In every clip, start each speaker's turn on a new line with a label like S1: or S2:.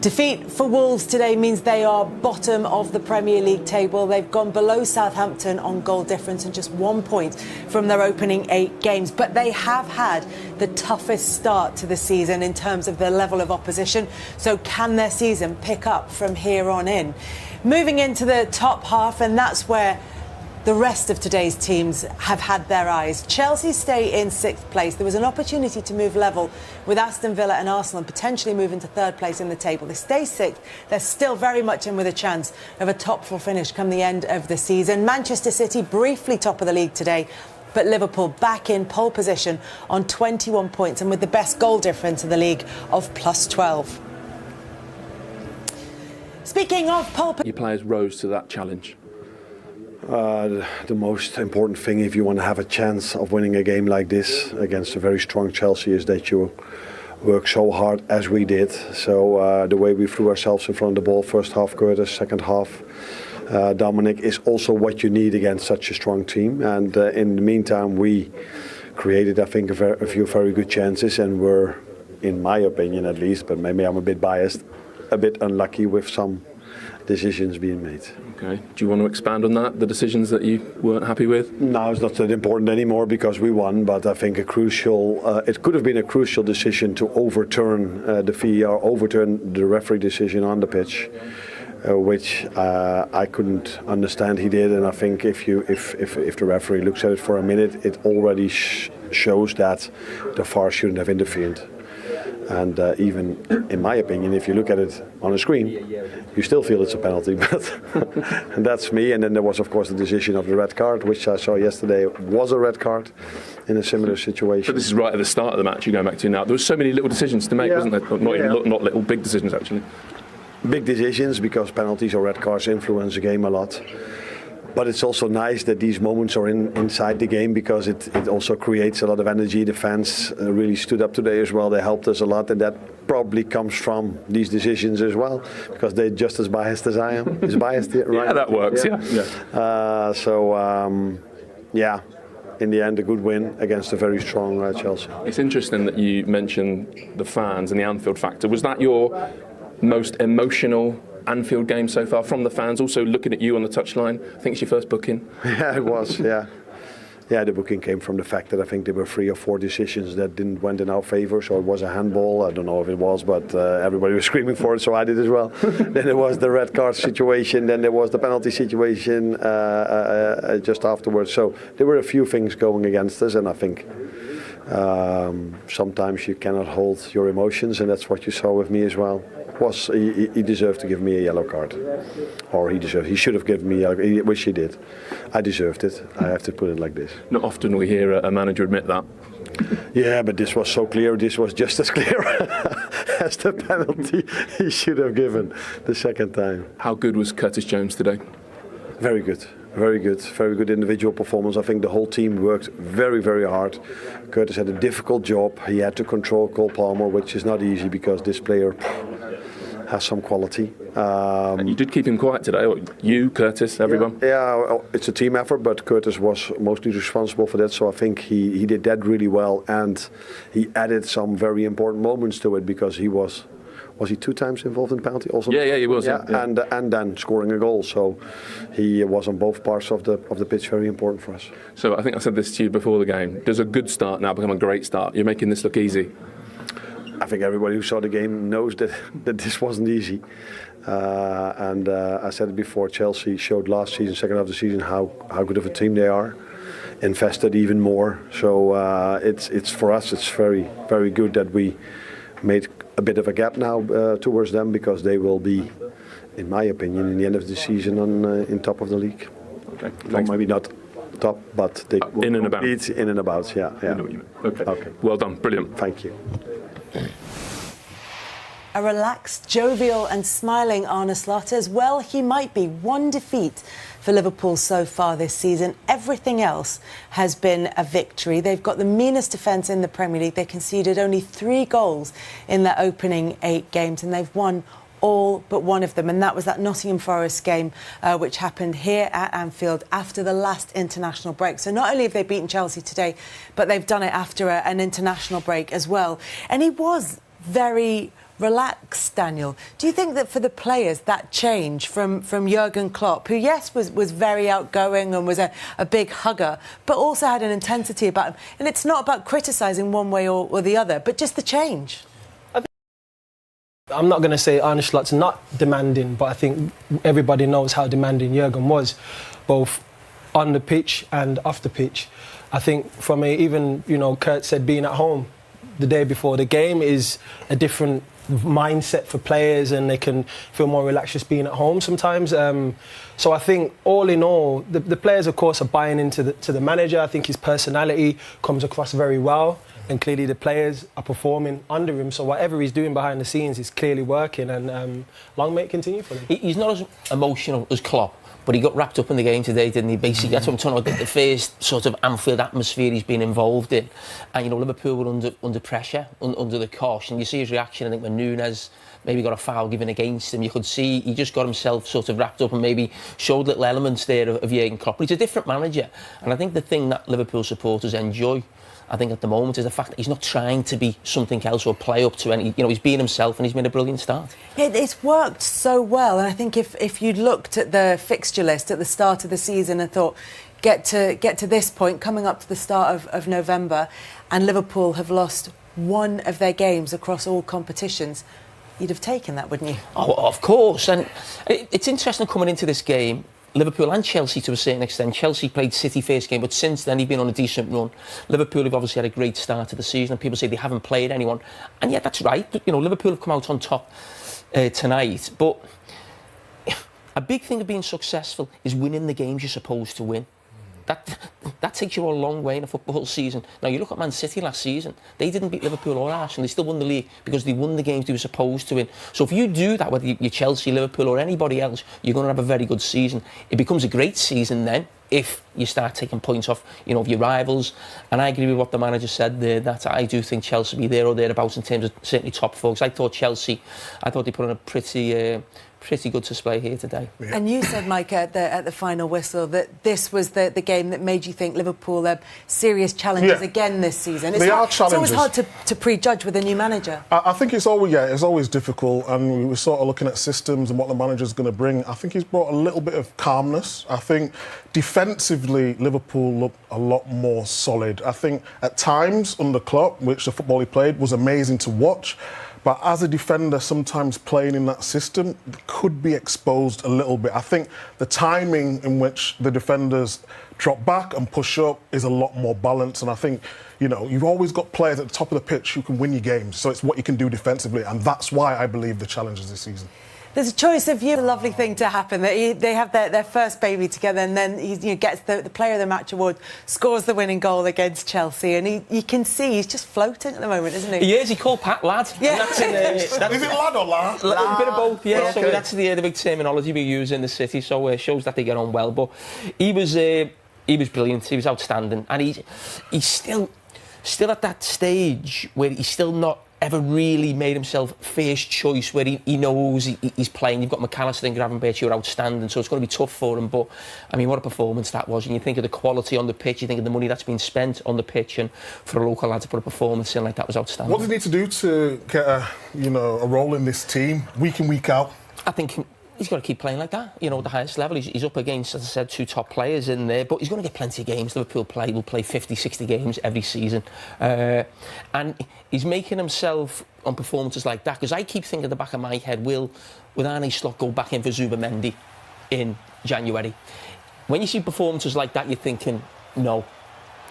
S1: Defeat for Wolves today means they are bottom of the Premier League table. They've gone below Southampton on goal difference and just 1 point from their opening 8 games. But they have had the toughest start to the season in terms of their level of opposition. So can their season pick up from here on in? Moving into the top half, and that's where the rest of today's teams have had their eyes. Chelsea stay in 6th place. There was an opportunity to move level with Aston Villa and Arsenal and potentially move into 3rd place in the table. They stay 6th. They're still very much in with a chance of a top 4 finish come the end of the season. Manchester City briefly top of the league today, but Liverpool back in pole position on 21 points and with the best goal difference in the league of +12. Speaking of pole position,
S2: your players rose to that challenge.
S3: The most important thing if you want to have a chance of winning a game like this against a very strong Chelsea is that you work so hard as we did. So the way we threw ourselves in front of the ball, first half Curtis, second half Dominic, is also what you need against such a strong team. And in the meantime we created, I think, a few very good chances and were, in my opinion at least, but maybe I'm a bit biased, a bit unlucky with some decisions being made.
S2: Okay. Do you want to expand on that, the decisions that you weren't happy with?
S3: No, it's not that important anymore because we won, but I think it could have been a crucial decision to overturn the VAR, overturn the referee decision on the pitch, which I couldn't understand he did, and I think if the referee looks at it for a minute, it already shows that the VAR shouldn't have interfered. And even in my opinion, if you look at it on a screen, you still feel it's a penalty. But and that's me. And then there was, of course, the decision of the red card, which I saw yesterday was a red card in a similar situation.
S2: But this is right at the start of the match you're going back to now. There were so many little decisions to make, wasn't there? Not little, big decisions, actually.
S3: Big decisions, because penalties or red cards influence the game a lot. But it's also nice that these moments are inside the game, because it also creates a lot of energy. The fans really stood up today as well. They helped us a lot, and that probably comes from these decisions as well, because they're just as biased as I am. Is biased here, right?
S2: Yeah, that works. Yeah.
S3: In the end, a good win against a very strong Chelsea.
S2: It's interesting that you mentioned the fans and the Anfield factor. Was that your most emotional Anfield game so far, from the fans? Also looking at you on the touchline, I think it's your first booking.
S3: Yeah, it was. Yeah, the booking came from the fact that I think there were 3 or 4 decisions that went in our favour. So it was a handball. I don't know if it was, but everybody was screaming for it, so I did as well. Then there was the red card situation. Then there was the penalty situation just afterwards. So there were a few things going against us, and I think sometimes you cannot hold your emotions, and that's what you saw with me as well. He deserved to give me a yellow card, or he should have given me a yellow, which he did. I deserved it. I have to put it like this.
S2: Not often we hear a manager admit that.
S3: Yeah, but this was so clear. This was just as clear as the penalty he should have given the second time.
S2: How good was Curtis Jones today?
S3: Very good. Very good individual performance. I think the whole team worked very, very hard. Curtis had a difficult job. He had to control Cole Palmer, which is not easy because this player has some quality.
S2: And you did keep him quiet today, you, Curtis, everyone?
S3: Yeah, it's a team effort, but Curtis was mostly responsible for that, so I think he did that really well, and he added some very important moments to it, because he was he 2 times involved in penalty also?
S2: Yeah, he was. Yeah.
S3: And then scoring a goal, so he was on both parts of the pitch, very important for us.
S2: So I think I said this to you before the game. Does a good start now become a great start? You're making this look easy.
S3: I think everybody who saw the game knows that this wasn't easy. And I said it before, Chelsea showed last season, second half of the season, how good of a team they are. Invested even more. So it's for us, it's very, very good that we made a bit of a gap now towards them, because they will be, in my opinion, in the end of the season in top of the league.
S2: Okay.
S3: Well, maybe not top, but they will
S2: in and about.
S3: In and about, yeah.
S2: I know what you mean. Okay. Well done. Brilliant.
S3: Thank you.
S1: A relaxed, jovial and smiling Arne Slot. Well, he might be. 1 defeat for Liverpool so far this season. Everything else has been a victory. They've got the meanest defence in the Premier League. They conceded only 3 goals in their opening 8 games, and they've won all but one of them, and that was that Nottingham Forest game which happened here at Anfield after the last international break. So not only have they beaten Chelsea today, but they've done it after an international break as well. And he was very relaxed, Daniel. Do you think that for the players, that change from Jurgen Klopp, who, yes, was very outgoing and was a big hugger, but also had an intensity about him, and it's not about criticising one way or the other, but just the change?
S4: I'm not going to say Arne Slot's not demanding, but I think everybody knows how demanding Jurgen was, both on the pitch and off the pitch. I think from even, Kurt said being at home the day before the game is a different mindset for players, and they can feel more relaxed just being at home sometimes. So I think all in all, the players, of course, are buying into the manager. I think his personality comes across very well, and clearly the players are performing under him. So whatever he's doing behind the scenes is clearly working, and long may it continue for him.
S5: He's not as emotional as Klopp, but he got wrapped up in the game today, didn't he? Basically, that's what I'm talking about, the first sort of Anfield atmosphere he's been involved in. And, Liverpool were under pressure, under the cosh. And you see his reaction, I think, when Nunes maybe got a foul given against him. You could see he just got himself sort of wrapped up and maybe showed little elements there of Jurgen Klopp. But he's a different manager. And I think the thing that Liverpool supporters enjoy, I think, at the moment, is the fact that he's not trying to be something else or play up to any. He's being himself, and he's made a brilliant start.
S1: It's worked so well, and I think if you'd looked at the fixture list at the start of the season and thought, get to this point, coming up to the start of November, and Liverpool have lost one of their games across all competitions, you'd have taken that, wouldn't you?
S5: Oh, of course. And it's interesting coming into this game. Liverpool and Chelsea to a certain extent. Chelsea played City first game, but since then he's been on a decent run. Liverpool have obviously had a great start to the season, and people say they haven't played anyone. And yeah, that's right. Liverpool have come out on top tonight. But a big thing of being successful is winning the games you're supposed to win. That takes you a long way in a football season. Now, you look at Man City last season, they didn't beat Liverpool or Arsenal. They still won the league because they won the games they were supposed to win. So if you do that, whether you're Chelsea, Liverpool or anybody else, you're going to have a very good season. It becomes a great season then if you start taking points off, of your rivals. And I agree with what the manager said there, that I do think Chelsea will be there or thereabouts in terms of certainly top four. Because I thought they put on a pretty good display here today.
S1: Yeah. And you said, Mike, at the final whistle that this was the game that made you think Liverpool have serious challenges again this season. It's always hard to prejudge with a new manager.
S6: I think it's always difficult, and we were sort of looking at systems and what the manager's going to bring. I think he's brought a little bit of calmness. I think defensively Liverpool look a lot more solid. I think at times under Klopp, which the football he played was amazing to watch. But as a defender, sometimes playing in that system could be exposed a little bit. I think the timing in which the defenders drop back and push up is a lot more balanced. And I think, you've always got players at the top of the pitch who can win you games. So it's what you can do defensively. And that's why I believe the challenge is this season.
S1: There's a choice of you. A lovely thing to happen that they have their first baby together, and then he gets the Player of the Match award, scores the winning goal against Chelsea, and you can see he's just floating at the moment, isn't he?
S5: He is. He called Pat lad.
S1: Yeah.
S6: Is it lad or lad?
S5: A bit of both. Yeah.
S6: Okay.
S5: So that's the big terminology we use in the city. So it shows that they get on well. But he was brilliant. He was outstanding, and he's still at that stage where he's still not ever really made himself first choice, where he knows he's playing. You've got McAllister and Gravenberch who are outstanding, so it's going to be tough for him. But I mean, what a performance that was! And you think of the quality on the pitch, you think of the money that's been spent on the pitch, and for a local lad to put a performance in like that was outstanding.
S6: What does he need to do to get a role in this team week in, week out?
S5: I think he's got to keep playing like that, at the highest level. He's up against, as I said, two top players in there, but he's going to get plenty of games. Liverpool will play 50, 60 games every season. And he's making himself on performances like that, because I keep thinking at the back of my head, will Arne Slot go back in for Zubimendi in January? When you see performances like that, you're thinking, no.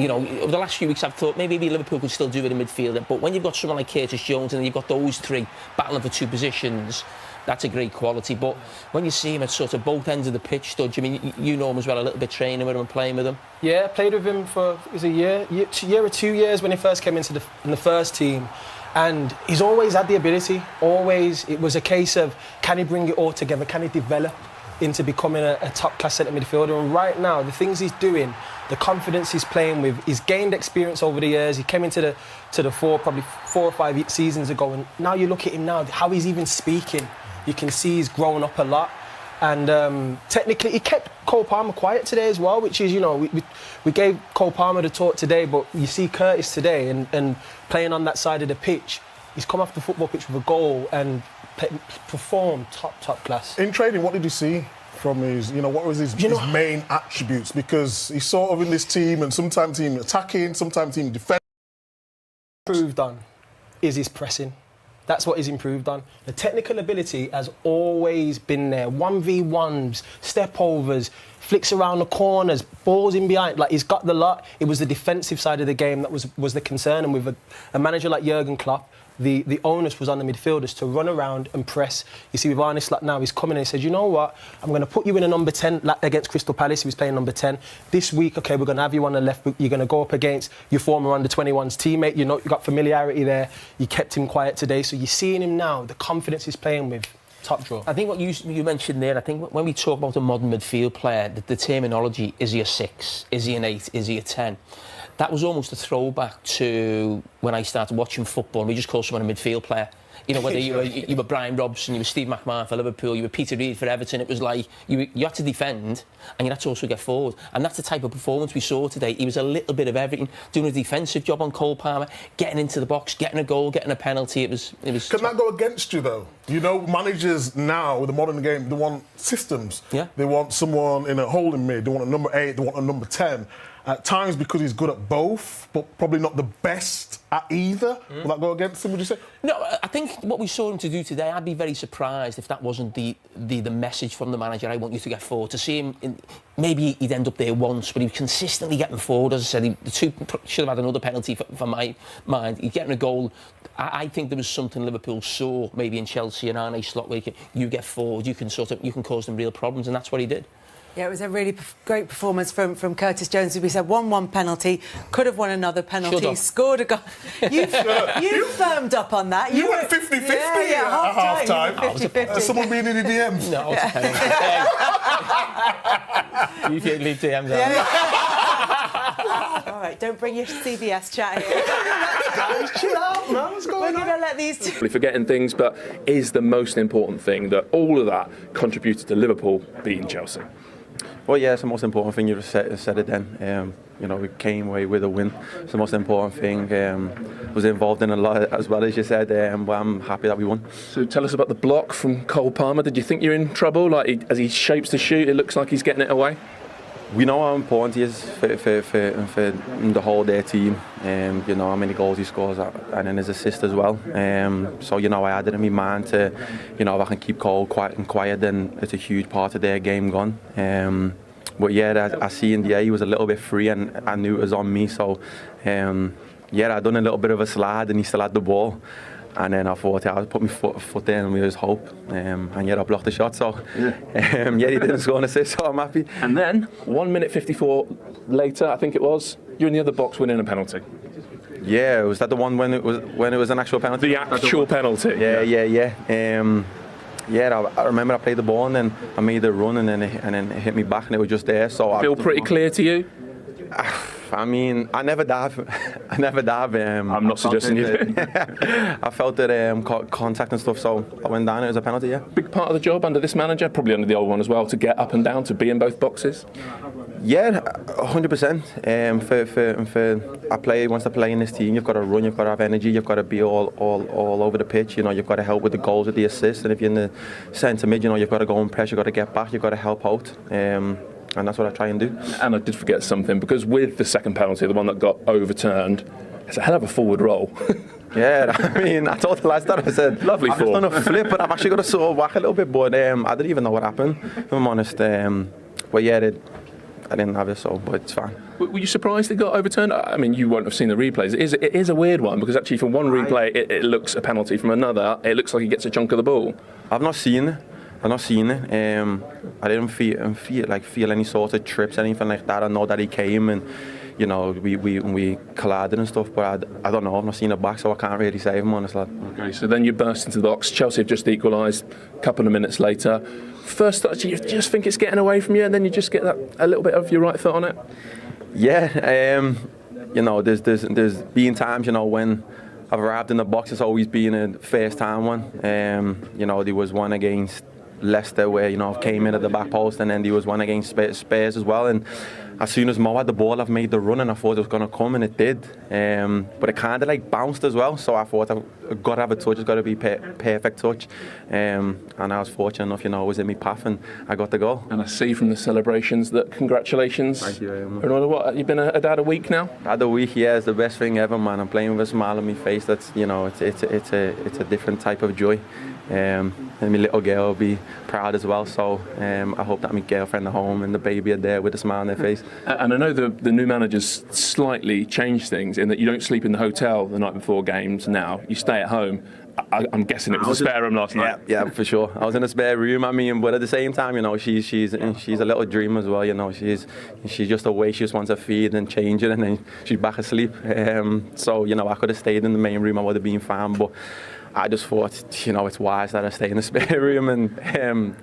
S5: Over the last few weeks, I've thought maybe Liverpool could still do it in midfield. But when you've got someone like Curtis Jones and then you've got those three battling for two positions, that's a great quality. But when you see him at sort of both ends of the pitch, Studge, I mean, you know him as well, a little bit training with him and playing with him. Yeah,
S4: I played with him for a year or 2 years when he first came in the first team. And he's always had the ability, always. It was a case of, can he bring it all together? Can he develop into becoming a top-class centre midfielder? And right now, the things he's doing, the confidence he's playing with, he's gained experience over the years. He came into the probably 4 or 5 seasons ago, and now you look at him now, how he's even speaking. You can see he's grown up a lot. And technically, he kept Cole Palmer quiet today as well, which is, we gave Cole Palmer the talk today, but you see Curtis today and playing on that side of the pitch. He's come off the football pitch with a goal and performed top class.
S6: In training, what did you see from his, what was his main attributes? Because he's sort of in this team, and sometimes team attacking, sometimes team defending.
S4: Improved on is his pressing. That's what he's improved on. The technical ability has always been there. 1v1s, step overs, flicks around the corners, balls in behind. Like, he's got the lot. It was the defensive side of the game that was the concern. And with a manager like Jurgen Klopp, the onus was on the midfielders to run around and press. You see, with Arne now, he's coming and he said, you know what, I'm going to put you in a number 10, like against Crystal Palace, he was playing number 10. This week, OK, we're going to have you on the left, you're going to go up against your former under-21s teammate, you've got familiarity there, you kept him quiet today, so you're seeing him now, the confidence he's playing with. Top draw. I
S5: think what you mentioned there, I think when we talk about a modern midfield player, the terminology, is he a 6, is he an 8, is he a 10? That was almost a throwback to when I started watching football and we just called someone a midfield player. Whether you were Brian Robson, you were Steve McMahon for Liverpool, you were Peter Reid for Everton, it was like you had to defend and you had to also get forward. And that's the type of performance we saw today. He was a little bit of everything, doing a defensive job on Cole Palmer, getting into the box, getting a goal, getting a penalty. It was.
S6: Can that go against you though? Managers now with the modern game, they want systems.
S5: Yeah.
S6: They want someone in a holding mid. They want a number 8. They want a number 10. At times, because he's good at both, but probably not the best at either. Will that go against him, would you say?
S5: No, I think what we saw him to do today, I'd be very surprised if that wasn't the message from the manager. I want you to get forward. To see him, maybe he'd end up there once, but he was consistently getting forward. As I said, the two should have had another penalty for my mind. He's getting a goal. I think there was something Liverpool saw, maybe in Chelsea and Arne slot, where you get forward, you can cause them real problems, and that's what he did.
S1: Yeah, it was a really great performance from Curtis Jones. As we said, 1-1 penalty, could have won another penalty, scored a goal. You firmed up on that.
S6: You went 50-50 at half-time.
S1: 50-50.
S6: Someone being in the DMs.
S5: No, I was a penalty. You leave DMs out.
S1: All right, don't bring your CBS chat here.
S6: Guys, chill out, man. What's going on?
S1: We're going to let these two...
S2: Forgetting things, but is the most important thing that all of that contributed to Liverpool beating Chelsea?
S7: Well, yeah, it's the most important thing. You just said it then. We came away with a win. It's the most important thing. Was involved in a lot as well, as you said. But I'm happy that we won.
S2: So tell us about the block from Cole Palmer. Did you think you're in trouble? As he shapes to shoot, it looks like he's getting it away.
S7: We know how important he is for the whole their team. How many goals he scores and then his assist as well. So I had it in my mind to, if I can keep Cole quiet, then it's a huge part of their game gone. But yeah, I see in the air he was a little bit free, and I knew it was on me. So I done a little bit of a slide, and he still had the ball. And then I thought, I put my foot there and we was hope. And I blocked the shot. So, he didn't score an assist, so I'm happy.
S2: And then, 1 minute 54 later, I think it was, you're in the other box winning a penalty.
S7: Yeah, was that the one when it was an actual penalty?
S2: The actual penalty?
S7: Yeah. I remember I played the ball and then I made a run and then it hit me back and it was just there. So
S2: feel pretty clear to you?
S7: I mean, I never dive.
S2: I'm not suggesting you do.
S7: I felt that contact and stuff, so I went down. It was a penalty, yeah.
S2: Big part of the job under this manager, probably under the old one as well, to get up and down, to be in both boxes.
S7: Yeah, 100%. For a player wants to play in this team, you've got to run, you've got to have energy, you've got to be all over the pitch. You've got to help with the goals, with the assists, and if you're in the centre mid, you've got to go and press, you've got to get back, you've got to help out. And that's what I try and do.
S2: And I did forget something, because with the second penalty, the one that got overturned, it's a hell of a forward roll.
S7: Yeah, I mean, I told the lads that, I said,
S2: lovely
S7: I've
S2: form.
S7: just done a flip, but I've actually got to sort of whack a little bit, but I didn't even know what happened, if I'm honest. But yeah, I didn't have it, so, but it's fine.
S2: Were you surprised it got overturned? I mean, you won't have seen the replays. It is a weird one, because actually from one replay, it looks a penalty. From another, it looks like he gets a chunk of the ball.
S7: I've not seen it. I didn't feel any sort of trips, anything like that. I know that he came and, we collided and stuff, but I don't know. I've not seen it back, so I can't really say, if I'm honest, lad.
S2: Okay, so then you burst into the box. Chelsea have just equalised a couple of minutes later. First touch, you just think it's getting away from you, and then you just get a little bit of your right foot on it?
S7: Yeah, there's been times, when I've arrived in the box, it's always been a first time one. There was one against Leicester where I came in at the back post, and then there was one against Spurs as well, and as soon as Mo had the ball, I've made the run and I thought it was going to come, and it did. But it kind of like bounced as well, so I thought I've got to have a touch, it's got to be perfect touch. And I was fortunate enough, it was in my path and I got the goal.
S2: And I see from the celebrations that congratulations.
S7: Thank you very much.
S2: Ronaldo, what, you've been a dad a week now?
S7: Dad a week, yeah, it's the best thing ever, man. I'm playing with a smile on my face. That's, it's a different type of joy. And my little girl will be proud as well, so I hope that my girlfriend at home and the baby are there with a smile on their face.
S2: And I know the new managers slightly changed things in that you don't sleep in the hotel the night before games now, you stay at home. I'm guessing it was a spare room last night.
S7: Yeah, for sure. I was in a spare room, but at the same time, she's a little dream as well, she's just away, she just wants to feed and change it, and then she's back asleep. So, I could have stayed in the main room, I would have been fine, but I just thought, it's wise that I stay in the spare room, and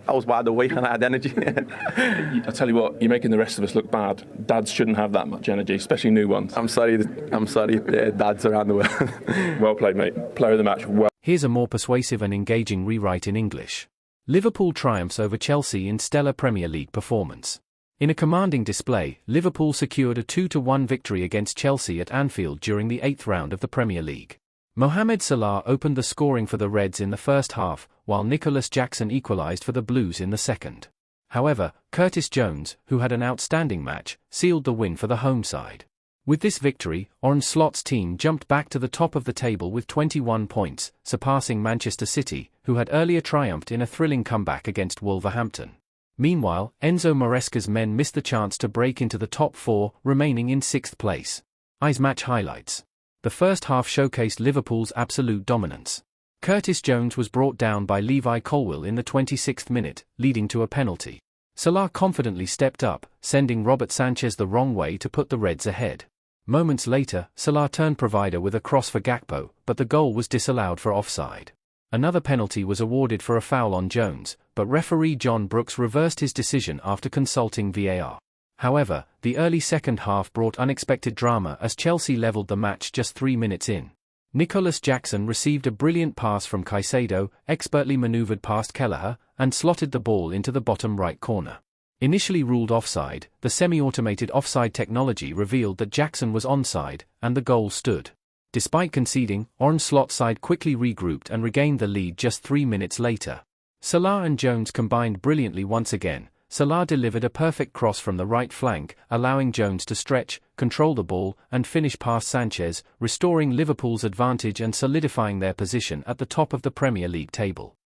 S7: I was wide awake and I had energy.
S2: I tell you what, you're making the rest of us look bad. Dads shouldn't have that much energy, especially new ones.
S7: I'm sorry, dads around the world.
S2: Well played, mate. Player of the match. Well.
S8: Here's a more persuasive and engaging rewrite in English. Liverpool triumphs over Chelsea in stellar Premier League performance. In a commanding display, Liverpool secured a 2-1 victory against Chelsea at Anfield during the 8th round of the Premier League. Mohamed Salah opened the scoring for the Reds in the first half, while Nicholas Jackson equalised for the Blues in the second. However, Curtis Jones, who had an outstanding match, sealed the win for the home side. With this victory, Arne Slot's team jumped back to the top of the table with 21 points, surpassing Manchester City, who had earlier triumphed in a thrilling comeback against Wolverhampton. Meanwhile, Enzo Maresca's men missed the chance to break into the top 4, remaining in 6th place. Eyes match highlights. The first half showcased Liverpool's absolute dominance. Curtis Jones was brought down by Levi Colwill in the 26th minute, leading to a penalty. Salah confidently stepped up, sending Robert Sanchez the wrong way to put the Reds ahead. Moments later, Salah turned provider with a cross for Gakpo, but the goal was disallowed for offside. Another penalty was awarded for a foul on Jones, but referee John Brooks reversed his decision after consulting VAR. However, the early second half brought unexpected drama as Chelsea levelled the match just 3 minutes in. Nicholas Jackson received a brilliant pass from Caicedo, expertly manoeuvred past Carragher, and slotted the ball into the bottom right corner. Initially ruled offside, the semi-automated offside technology revealed that Jackson was onside, and the goal stood. Despite conceding, Arne Slot's side quickly regrouped and regained the lead just 3 minutes later. Salah and Jones combined brilliantly once again. Salah delivered a perfect cross from the right flank, allowing Jones to stretch, control the ball, and finish past Sanchez, restoring Liverpool's advantage and solidifying their position at the top of the Premier League table.